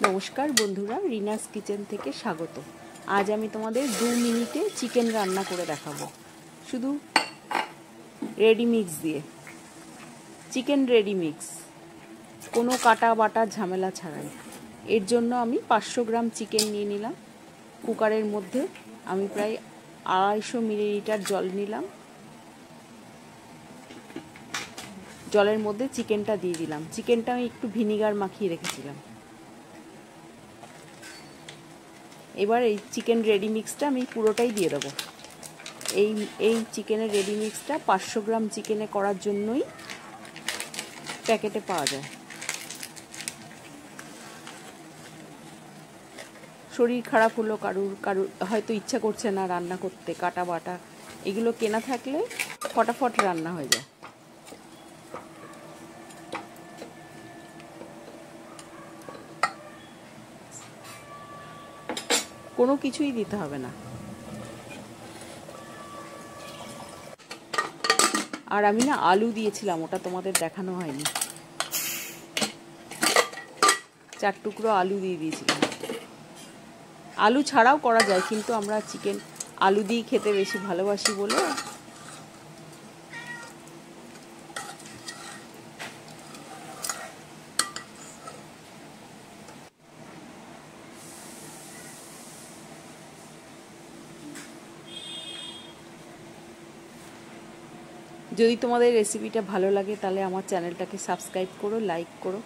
नमस्कार बंधुरा रीनास किचेन থেকে স্বাগত। आज আমি তোমাদের 2 মিনিটে চিকেন রান্না করে দেখাবো শুধু রেডি মিক্স দিয়ে। চিকেন রেডি মিক্স, কোনো কাটা বাটা ঝামেলা ছাড়াই। এর জন্য আমি 500 গ্রাম চিকেন নিয়ে নিলাম। কুকারের মধ্যে আমি প্রায় 250 মিলিলিটার জল নিলাম। জলের মধ্যে চিকেনটা দিয়ে দিলাম। চিকেনটা আমি একটু ভিনিগার মাখিয়ে রেখেছিলাম। এবার এই চিকেন রেডি মিক্সটা আমি পুরোটাই দিয়ে দেবো। এই চিকেনের রেডি মিক্সটা 500 গ্রাম চিকেনে করার জন্যই প্যাকেটে পাওয়া যায়। শরীর খারাপ হলো কারুর হয়তো ইচ্ছা করছে না রান্না করতে, কাটা বাটা এগুলো কেনা থাকলে ফটাফট রান্না হয়ে যায়। কোনো কিছুই দিতে হবে না। আর আমি না আলু দিয়েছিলাম, ওটা তোমাদের দেখানো হয়নি। 4 টুকরো আলু দিয়ে দিয়েছিলাম। আলু ছাড়াও করা যায়, কিন্তু আমরা চিকেন আলু দিয়ে খেতে বেশি ভালোবাসি বলে যদি তোমাদের রেসিপিটা ভালো লাগে তাহলে আমার চ্যানেলটাকে সাবস্ক্রাইব করো, লাইক করো।